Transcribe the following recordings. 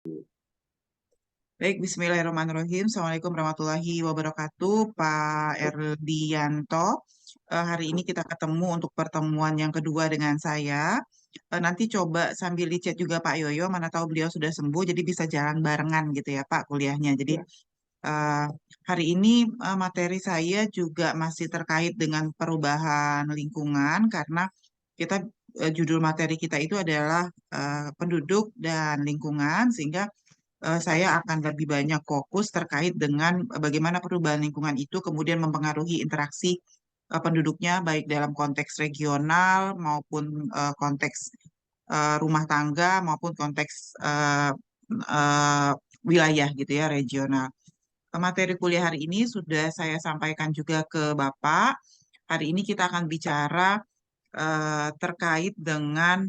Baik, Bismillahirrahmanirrahim. Assalamualaikum warahmatullahi wabarakatuh, Pak Erdianto. Hari ini kita ketemu untuk pertemuan yang kedua dengan saya. Nanti coba sambil di-chat juga Pak Yoyo, mana tahu beliau sudah sembuh, jadi bisa jalan barengan gitu ya Pak kuliahnya. Jadi eh, hari ini materi saya juga masih terkait dengan perubahan lingkungan, karena kita judul materi kita itu adalah penduduk dan lingkungan, sehingga saya akan lebih banyak fokus terkait dengan bagaimana perubahan lingkungan itu kemudian mempengaruhi interaksi penduduknya, baik dalam konteks regional maupun konteks rumah tangga maupun konteks eh, wilayah gitu ya, regional. Materi kuliah hari ini sudah saya sampaikan juga ke Bapak. Hari ini kita akan bicara terkait dengan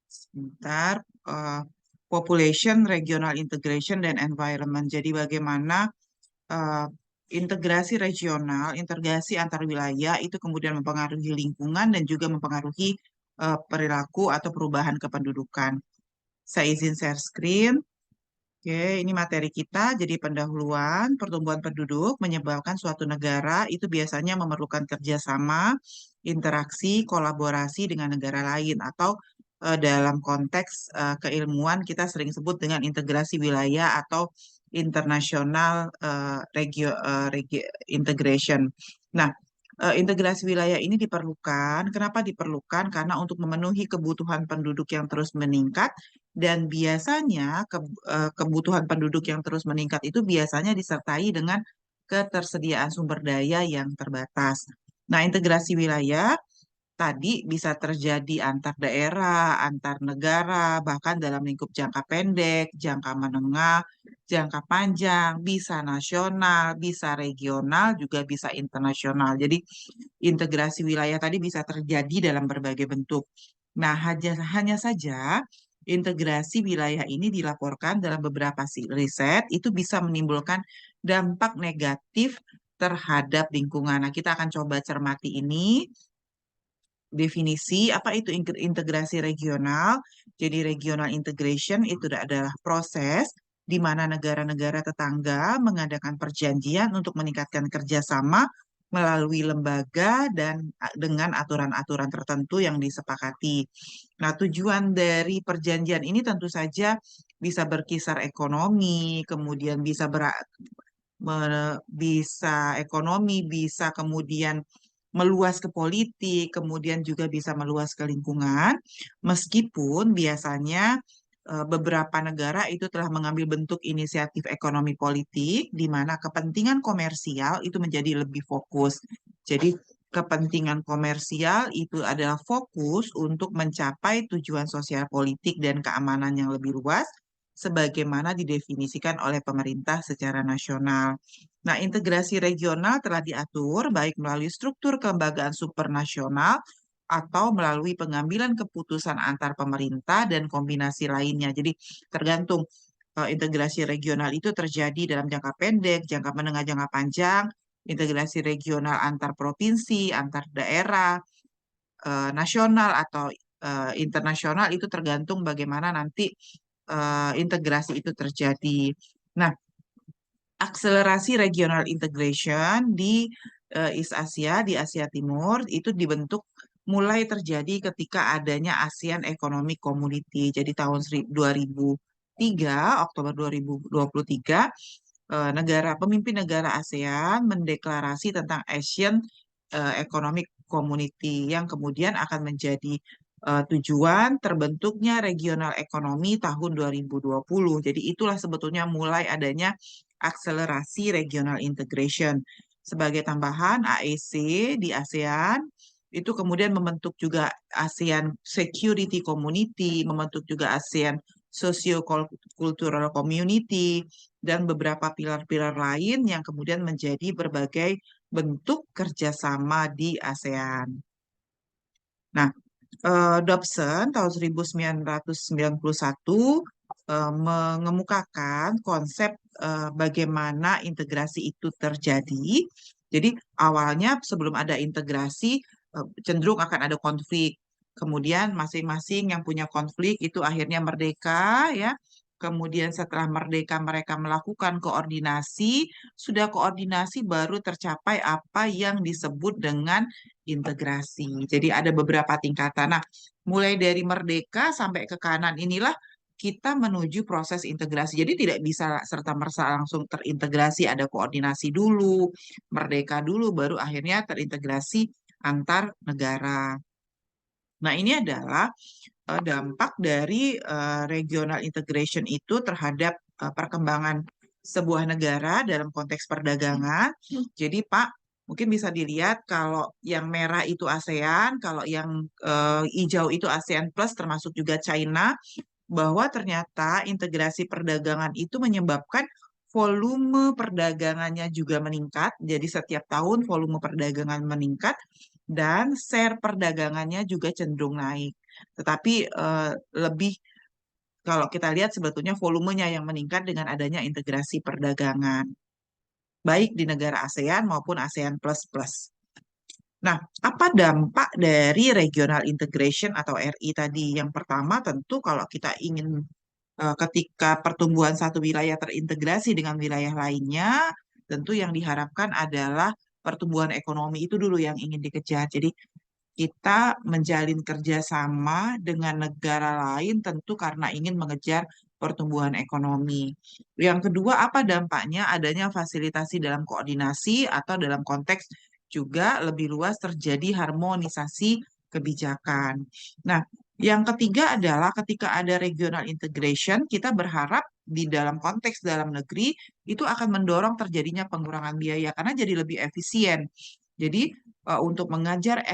sebentar, eh, population, regional integration, dan environment. Jadi bagaimana eh, integrasi regional, integrasi antar wilayah itu kemudian mempengaruhi lingkungan dan juga mempengaruhi perilaku atau perubahan kependudukan. Saya izin share screen. Oke, ini materi kita. Jadi pendahuluan, pertumbuhan penduduk menyebabkan suatu negara itu biasanya memerlukan kerjasama, interaksi, kolaborasi dengan negara lain, atau dalam konteks keilmuan kita sering sebut dengan integrasi wilayah atau international integration. Nah, integrasi wilayah ini diperlukan. Kenapa diperlukan? Karena untuk memenuhi kebutuhan penduduk yang terus meningkat, dan biasanya kebutuhan penduduk yang terus meningkat itu biasanya disertai dengan ketersediaan sumber daya yang terbatas. Nah, integrasi wilayah tadi bisa terjadi antar daerah, antar negara, bahkan dalam lingkup jangka pendek, jangka menengah, jangka panjang, bisa nasional, bisa regional, juga bisa internasional. Jadi integrasi wilayah tadi bisa terjadi dalam berbagai bentuk. Nah, hanya saja integrasi wilayah ini dilaporkan dalam beberapa riset itu bisa menimbulkan dampak negatif terhadap lingkungan. Nah, kita akan coba cermati ini. Definisi apa itu integrasi regional. Jadi regional integration itu adalah proses di mana negara-negara tetangga mengadakan perjanjian untuk meningkatkan kerjasama melalui lembaga dan dengan aturan-aturan tertentu yang disepakati. Nah, tujuan dari perjanjian ini tentu saja bisa berkisar ekonomi, kemudian bisa ekonomi, bisa kemudian meluas ke politik, kemudian juga bisa meluas ke lingkungan, meskipun biasanya beberapa negara itu telah mengambil bentuk inisiatif ekonomi politik, di mana kepentingan komersial itu menjadi lebih fokus. Jadi, kepentingan komersial itu adalah fokus untuk mencapai tujuan sosial politik dan keamanan yang lebih luas, sebagaimana didefinisikan oleh pemerintah secara nasional. Nah, integrasi regional telah diatur baik melalui struktur kelembagaan supranasional atau melalui pengambilan keputusan antar pemerintah dan kombinasi lainnya. Jadi, tergantung integrasi regional itu terjadi dalam jangka pendek, jangka menengah, jangka panjang, integrasi regional antar provinsi, antar daerah, nasional atau internasional, itu tergantung bagaimana nanti integrasi itu terjadi. Nah, akselerasi regional integration di East Asia, di Asia Timur, itu dibentuk mulai terjadi ketika adanya ASEAN Economic Community. Jadi tahun 2003, Oktober 2023, pemimpin negara ASEAN mendeklarasi tentang Asian Economic Community yang kemudian akan menjadi tujuan terbentuknya regional ekonomi tahun 2020. Jadi itulah sebetulnya mulai adanya akselerasi regional integration. Sebagai tambahan, AEC di ASEAN itu kemudian membentuk juga ASEAN Security Community, membentuk juga ASEAN Socio-Cultural Community, dan beberapa pilar-pilar lain yang kemudian menjadi berbagai bentuk kerjasama di ASEAN. Nah, Dobson tahun 1991 mengemukakan konsep bagaimana integrasi itu terjadi. Jadi awalnya sebelum ada integrasi cenderung akan ada konflik. Kemudian masing-masing yang punya konflik itu akhirnya merdeka, ya, kemudian setelah merdeka mereka melakukan koordinasi, sudah koordinasi baru tercapai apa yang disebut dengan integrasi. Jadi ada beberapa tingkatan. Nah, mulai dari merdeka sampai ke kanan inilah kita menuju proses integrasi. Jadi tidak bisa serta-merta langsung terintegrasi, ada koordinasi dulu, merdeka dulu, baru akhirnya terintegrasi antar negara. Nah, ini adalah dampak dari regional integration itu terhadap perkembangan sebuah negara dalam konteks perdagangan. Jadi, Pak, mungkin bisa dilihat kalau yang merah itu ASEAN, kalau yang hijau itu ASEAN Plus, termasuk juga China, bahwa ternyata integrasi perdagangan itu menyebabkan volume perdagangannya juga meningkat. Jadi setiap tahun volume perdagangan meningkat dan share perdagangannya juga cenderung naik. Tetapi lebih kalau kita lihat sebetulnya volumenya yang meningkat dengan adanya integrasi perdagangan, baik di negara ASEAN maupun ASEAN Plus Plus. Nah, apa dampak dari regional integration atau RI tadi? Yang pertama tentu kalau kita ingin ketika pertumbuhan satu wilayah terintegrasi dengan wilayah lainnya, tentu yang diharapkan adalah pertumbuhan ekonomi itu dulu yang ingin dikejar. Jadi kita menjalin kerjasama dengan negara lain tentu karena ingin mengejar pertumbuhan ekonomi. Yang kedua, apa dampaknya adanya fasilitasi dalam koordinasi atau dalam konteks juga lebih luas terjadi harmonisasi kebijakan. Nah, yang ketiga adalah ketika ada regional integration, kita berharap di dalam konteks dalam negeri itu akan mendorong terjadinya pengurangan biaya karena jadi lebih efisien. Jadi untuk mengajar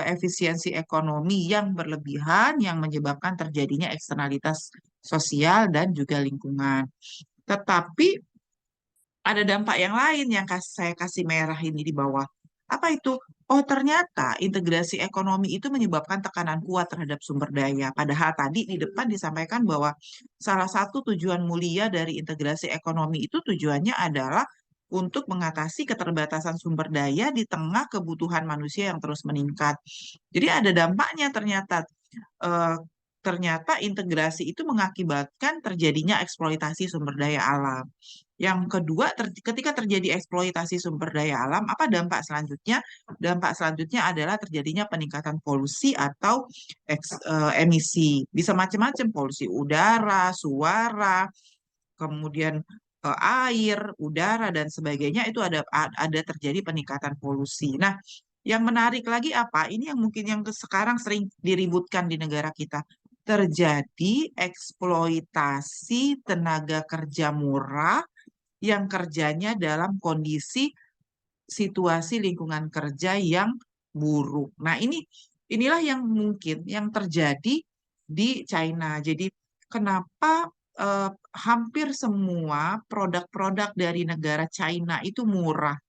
efisiensi ekonomi yang berlebihan yang menyebabkan terjadinya eksternalitas sosial dan juga lingkungan. Tetapi ada dampak yang lain yang saya kasih merah ini di bawah. Apa itu? Oh, ternyata integrasi ekonomi itu menyebabkan tekanan kuat terhadap sumber daya. Padahal tadi di depan disampaikan bahwa salah satu tujuan mulia dari integrasi ekonomi itu tujuannya adalah untuk mengatasi keterbatasan sumber daya di tengah kebutuhan manusia yang terus meningkat. Jadi ada dampaknya ternyata. Eh, Ternyata integrasi itu mengakibatkan terjadinya eksploitasi sumber daya alam. Yang kedua, ketika terjadi eksploitasi sumber daya alam, apa dampak selanjutnya? Dampak selanjutnya adalah terjadinya peningkatan polusi atau emisi. Bisa macam-macam, polusi udara, suara, kemudian air, udara, dan sebagainya, itu ada terjadi peningkatan polusi. Nah, yang menarik lagi apa? Ini yang mungkin yang sekarang sering diributkan di negara kita. Terjadi eksploitasi tenaga kerja murah yang kerjanya dalam kondisi situasi lingkungan kerja yang buruk. Nah, inilah yang mungkin yang terjadi di China. Jadi, kenapa hampir semua produk-produk dari negara China itu murah?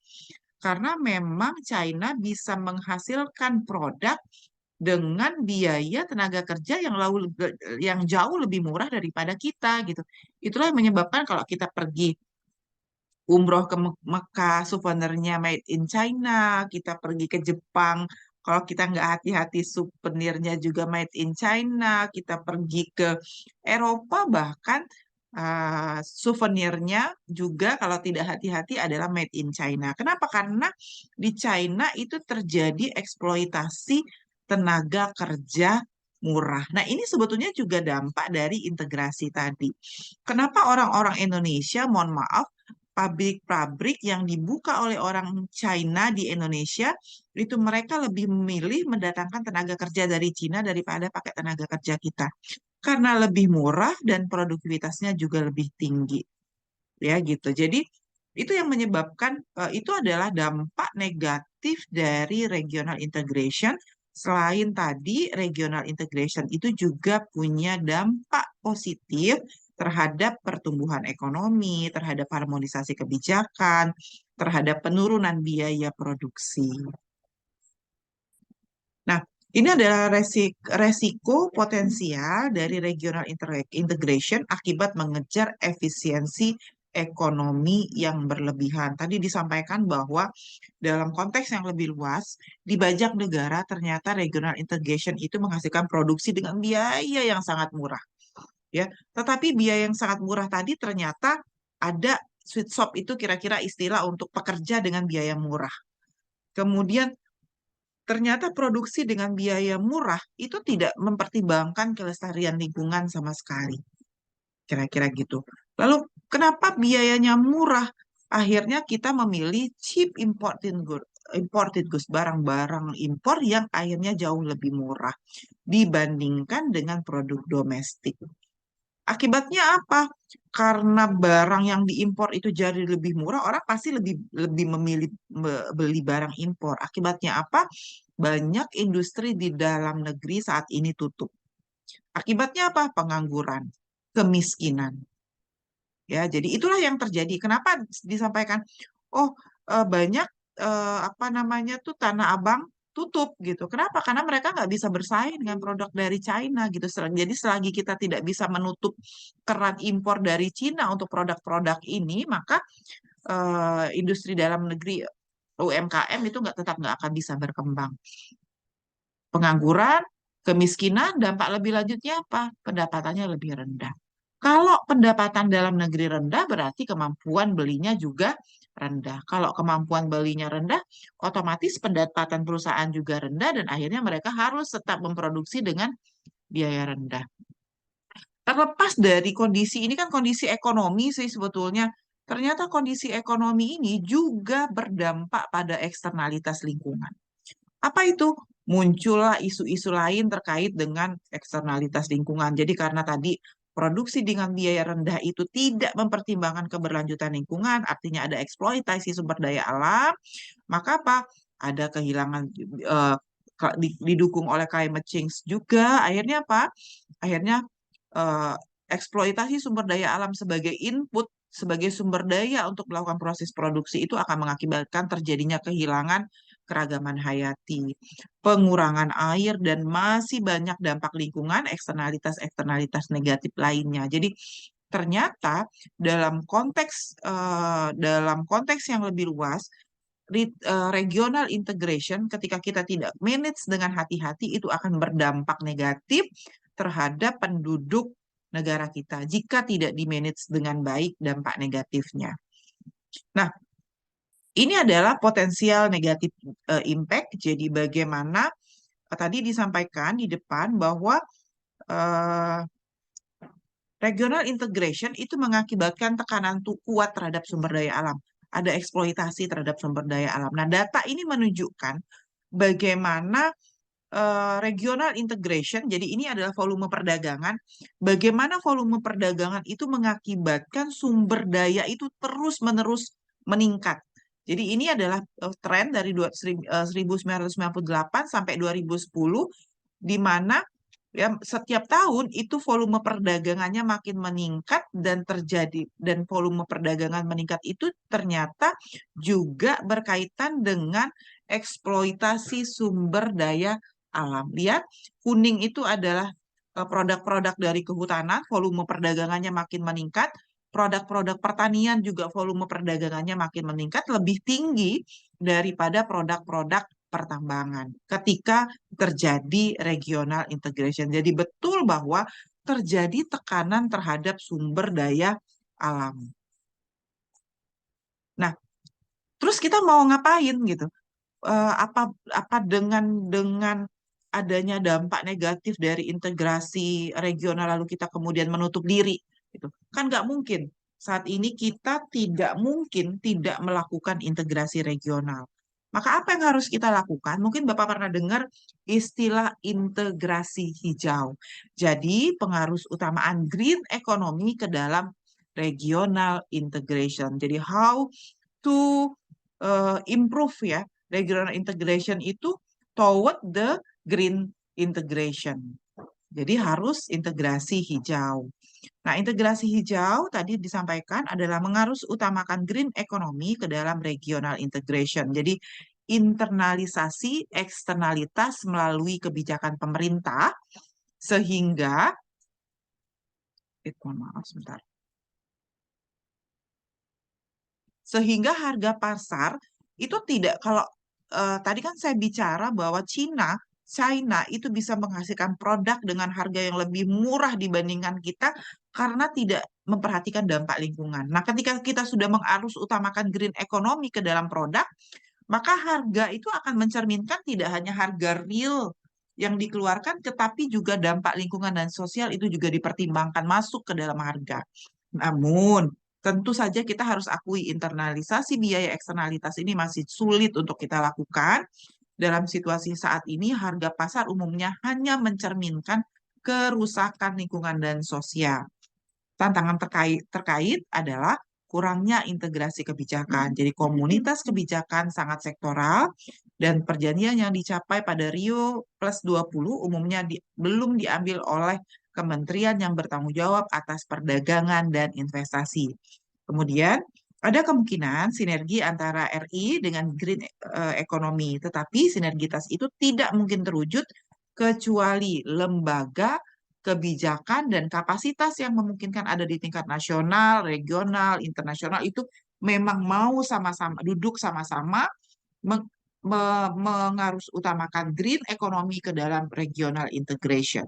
Karena memang China bisa menghasilkan produk dengan biaya tenaga kerja yang jauh lebih murah daripada kita gitu. Itulah yang menyebabkan kalau kita pergi umroh ke Mekah, souvenirnya made in China, kita pergi ke Jepang, kalau kita nggak hati-hati souvenirnya juga made in China, kita pergi ke Eropa bahkan souvenirnya juga kalau tidak hati-hati adalah made in China. Kenapa? Karena di China itu terjadi eksploitasi tenaga kerja murah. Nah, ini sebetulnya juga dampak dari integrasi tadi. Kenapa orang-orang Indonesia, mohon maaf, pabrik-pabrik yang dibuka oleh orang China di Indonesia, itu mereka lebih memilih mendatangkan tenaga kerja dari Cina daripada pakai tenaga kerja kita. Karena lebih murah dan produktivitasnya juga lebih tinggi. Ya gitu. Jadi itu yang menyebabkan, itu adalah dampak negatif dari regional integration. Selain tadi, regional integration itu juga punya dampak positif terhadap pertumbuhan ekonomi, terhadap harmonisasi kebijakan, terhadap penurunan biaya produksi. Nah, ini adalah resiko potensial dari regional integration akibat mengejar efisiensi ekonomi yang berlebihan. Tadi disampaikan bahwa dalam konteks yang lebih luas, di banyak negara ternyata regional integration itu menghasilkan produksi dengan biaya yang sangat murah. ya. Tetapi biaya yang sangat murah tadi ternyata ada sweet shop itu kira-kira istilah untuk pekerja dengan biaya murah. Kemudian ternyata produksi dengan biaya murah itu tidak mempertimbangkan kelestarian lingkungan sama sekali. Kira-kira gitu. Lalu kenapa biayanya murah? Akhirnya kita memilih cheap imported goods, barang-barang impor yang akhirnya jauh lebih murah dibandingkan dengan produk domestik. Akibatnya apa? Karena barang yang diimpor itu jadi lebih murah, orang pasti lebih lebih memilih beli barang impor. Akibatnya apa? Banyak industri di dalam negeri saat ini tutup. Akibatnya apa? Pengangguran, kemiskinan. Ya, jadi itulah yang terjadi. Kenapa disampaikan? Oh, banyak apa namanya tuh Tanah Abang tutup gitu. Kenapa? Karena mereka nggak bisa bersaing dengan produk dari China gitu. Jadi selagi kita tidak bisa menutup keran impor dari Cina untuk produk-produk ini, maka industri dalam negeri UMKM itu tetap nggak akan bisa berkembang. Pengangguran, kemiskinan, dampak lebih lanjutnya apa? Pendapatannya lebih rendah. Kalau pendapatan dalam negeri rendah, berarti kemampuan belinya juga rendah. Kalau kemampuan belinya rendah, otomatis pendapatan perusahaan juga rendah dan akhirnya mereka harus tetap memproduksi dengan biaya rendah. Terlepas dari kondisi ini kan kondisi ekonomi sih sebetulnya. Ternyata kondisi ekonomi ini juga berdampak pada eksternalitas lingkungan. Apa itu? Muncullah isu-isu lain terkait dengan eksternalitas lingkungan. Jadi karena tadi produksi dengan biaya rendah itu tidak mempertimbangkan keberlanjutan lingkungan, artinya ada eksploitasi sumber daya alam, maka apa? Ada kehilangan didukung oleh climate change juga. Akhirnya apa? Akhirnya eh, eksploitasi sumber daya alam sebagai input, sebagai sumber daya untuk melakukan proses produksi itu akan mengakibatkan terjadinya kehilangan keragaman hayati, pengurangan air, dan masih banyak dampak lingkungan, eksternalitas-eksternalitas negatif lainnya. Jadi ternyata dalam konteks yang lebih luas, regional integration ketika kita tidak manage dengan hati-hati itu akan berdampak negatif terhadap penduduk negara kita jika tidak di-manage dengan baik dampak negatifnya. Nah, ini adalah potensial negatif impact. Jadi bagaimana tadi disampaikan di depan bahwa eh, regional integration itu mengakibatkan tekanan kuat terhadap sumber daya alam. Ada eksploitasi terhadap sumber daya alam. Nah, data ini menunjukkan bagaimana regional integration, jadi ini adalah volume perdagangan, bagaimana volume perdagangan itu mengakibatkan sumber daya itu terus-menerus meningkat. Jadi ini adalah tren dari 1998 sampai 2010, di mana ya setiap tahun itu volume perdagangannya makin meningkat dan volume perdagangan meningkat itu ternyata juga berkaitan dengan eksploitasi sumber daya alam. Lihat, kuning itu adalah produk-produk dari kehutanan, volume perdagangannya makin meningkat, produk-produk pertanian juga volume perdagangannya makin meningkat, lebih tinggi daripada produk-produk pertambangan ketika terjadi regional integration. Jadi betul bahwa terjadi tekanan terhadap sumber daya alam. Nah, terus kita mau ngapain gitu? Apa apa dengan adanya dampak negatif dari integrasi regional lalu kita kemudian menutup diri gitu. Kan nggak mungkin. Saat ini kita tidak mungkin tidak melakukan integrasi regional. Maka apa yang harus kita lakukan? Mungkin Bapak pernah dengar istilah integrasi hijau. Jadi pengaruh utamaan green economy ke dalam regional integration. Jadi how to improve ya regional integration itu toward the green integration. Jadi harus integrasi hijau. Nah, integrasi hijau tadi disampaikan adalah mengarus utamakan green economy ke dalam regional integration. Jadi internalisasi eksternalitas melalui kebijakan pemerintah sehingga maaf sebentar. Sehingga harga pasar itu tidak, kalau tadi kan saya bicara bahwa Cina China itu bisa menghasilkan produk dengan harga yang lebih murah dibandingkan kita karena tidak memperhatikan dampak lingkungan. Nah, ketika kita sudah mengarus utamakan green economy ke dalam produk, maka harga itu akan mencerminkan tidak hanya harga real yang dikeluarkan, tetapi juga dampak lingkungan dan sosial itu juga dipertimbangkan masuk ke dalam harga. Namun, tentu saja kita harus akui internalisasi biaya eksternalitas ini masih sulit untuk kita lakukan. Dalam situasi saat ini, harga pasar umumnya hanya mencerminkan kerusakan lingkungan dan sosial. Tantangan terkait adalah kurangnya integrasi kebijakan. Jadi komunitas kebijakan sangat sektoral dan perjanjian yang dicapai pada Rio Plus 20 umumnya belum diambil oleh kementerian yang bertanggung jawab atas perdagangan dan investasi. Kemudian ada kemungkinan sinergi antara RI dengan green economy, tetapi sinergitas itu tidak mungkin terwujud kecuali lembaga kebijakan dan kapasitas yang memungkinkan ada di tingkat nasional, regional, internasional itu memang mau sama-sama duduk sama-sama meng- mengarus utamakan green economy ke dalam regional integration.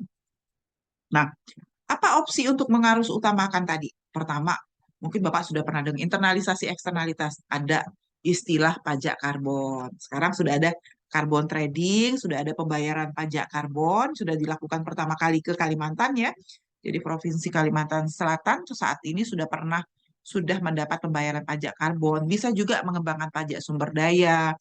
Nah, apa opsi untuk mengarus utamakan tadi? Pertama, mungkin Bapak sudah pernah dengar internalisasi eksternalitas. Ada istilah pajak karbon. Sekarang sudah ada carbon trading, sudah ada pembayaran pajak karbon, sudah dilakukan pertama kali ke Kalimantan ya. Jadi Provinsi Kalimantan Selatan saat ini sudah mendapat pembayaran pajak karbon. Bisa juga mengembangkan pajak sumber daya.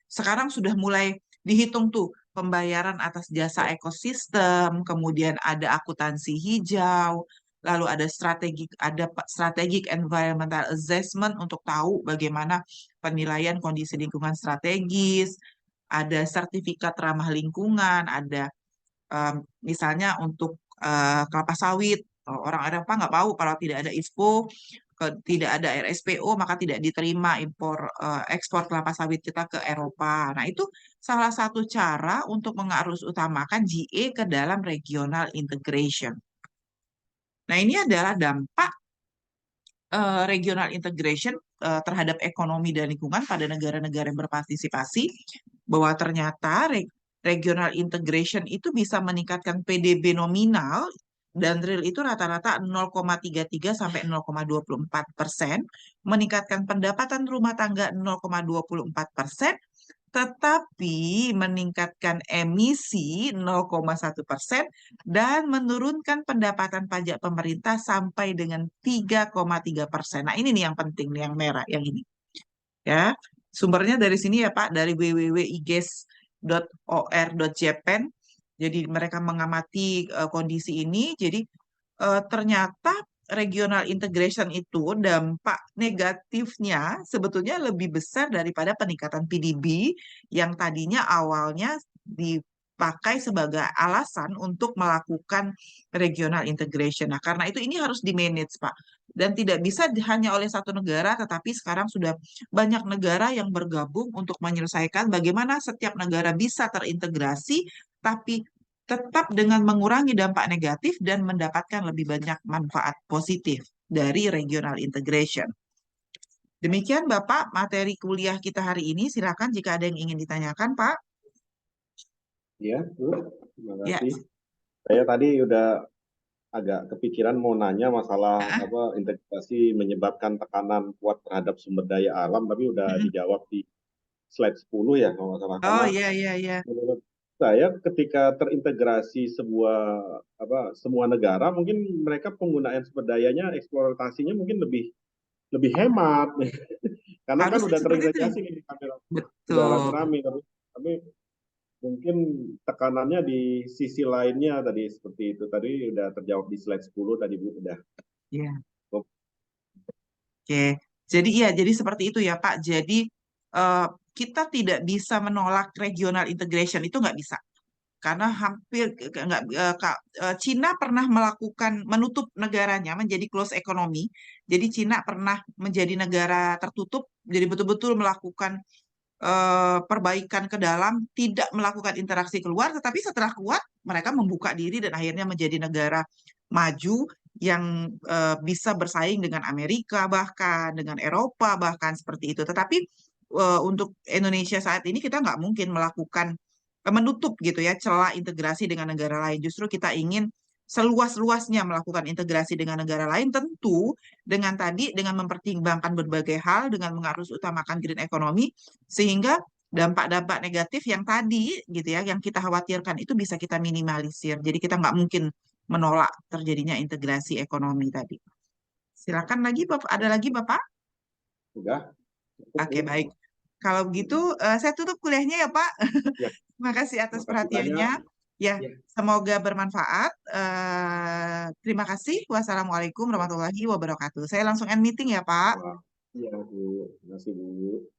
Sekarang sudah mulai dihitung tuh pembayaran atas jasa ekosistem, kemudian ada akuntansi hijau, lalu ada strategic environmental assessment untuk tahu bagaimana penilaian kondisi lingkungan strategis, ada sertifikat ramah lingkungan, ada misalnya untuk kelapa sawit. Orang Eropa nggak tahu kalau tidak ada ISPO, tidak ada RSPO, maka tidak diterima ekspor kelapa sawit kita ke Eropa. Nah, itu salah satu cara untuk mengarus utamakan GA ke dalam regional integration. Nah, ini adalah dampak regional integration terhadap ekonomi dan lingkungan pada negara-negara yang berpartisipasi, bahwa ternyata regional integration itu bisa meningkatkan PDB nominal dan real itu rata-rata 0,33 sampai 0,24%, meningkatkan pendapatan rumah tangga 0,24%, tetapi meningkatkan emisi 0,1% dan menurunkan pendapatan pajak pemerintah sampai dengan 3,3%. Nah, ini nih yang penting, nih yang merah, yang ini. Ya, sumbernya dari sini ya Pak, dari www.iges.or.japan. Jadi mereka mengamati kondisi ini. Jadi ternyata regional integration itu dampak negatifnya sebetulnya lebih besar daripada peningkatan PDB yang tadinya awalnya dipakai sebagai alasan untuk melakukan regional integration. Nah, karena itu ini harus di-manage, Pak. Dan tidak bisa hanya oleh satu negara, tetapi sekarang sudah banyak negara yang bergabung untuk menyelesaikan bagaimana setiap negara bisa terintegrasi, tapi tetap dengan mengurangi dampak negatif dan mendapatkan lebih banyak manfaat positif dari regional integration. Demikian Bapak materi kuliah kita hari ini. Silakan jika ada yang ingin ditanyakan, Pak. Ya, Bu. Terima Ya. kasih. Saya tadi udah agak kepikiran mau nanya masalah apa integrasi menyebabkan tekanan kuat terhadap sumber daya alam, tapi udah dijawab di slide 10 ya kalau nggak salah. Oh Karena iya iya iya. menurut saya ketika terintegrasi semua negara, mungkin mereka penggunaan sumber dayanya, eksploitasinya mungkin lebih hemat. Karena kan Harusnya udah seperti itu. terintegrasi nih, udah Betul. rame-rame, tapi mungkin tekanannya di sisi lainnya tadi seperti itu. Tadi udah terjawab di slide 10 tadi Bu udah. Iya. Oke. Jadi iya, jadi seperti itu ya Pak. Jadi eh, kita tidak bisa menolak regional integration, itu nggak bisa. Karena hampir nggak Cina pernah menutup negaranya menjadi close economy. Jadi Cina pernah menjadi negara tertutup, jadi betul-betul melakukan perbaikan ke dalam, tidak melakukan interaksi keluar, tetapi setelah kuat mereka membuka diri dan akhirnya menjadi negara maju yang bisa bersaing dengan Amerika bahkan dengan Eropa bahkan seperti itu. Tetapi untuk Indonesia saat ini kita nggak mungkin melakukan menutup gitu ya celah integrasi dengan negara lain. Justru kita ingin seluas-luasnya melakukan integrasi dengan negara lain, tentu dengan mempertimbangkan berbagai hal, dengan mengarus utamakan green economy, sehingga dampak-dampak negatif yang tadi gitu ya, yang kita khawatirkan itu bisa kita minimalisir. Jadi kita nggak mungkin menolak terjadinya integrasi ekonomi tadi. Silakan lagi, Bapak. Ada lagi, Bapak? Sudah, cukup Oke, ini. baik. Kalau begitu, saya tutup kuliahnya ya, Pak. Ya, Terima kasih atas terima kasih perhatiannya. banyak. Ya, Ya, semoga bermanfaat. Terima kasih. Wassalamualaikum ya. warahmatullahi wabarakatuh. Saya langsung end meeting ya, Pak. Wah, iya Bu, terima kasih Bu.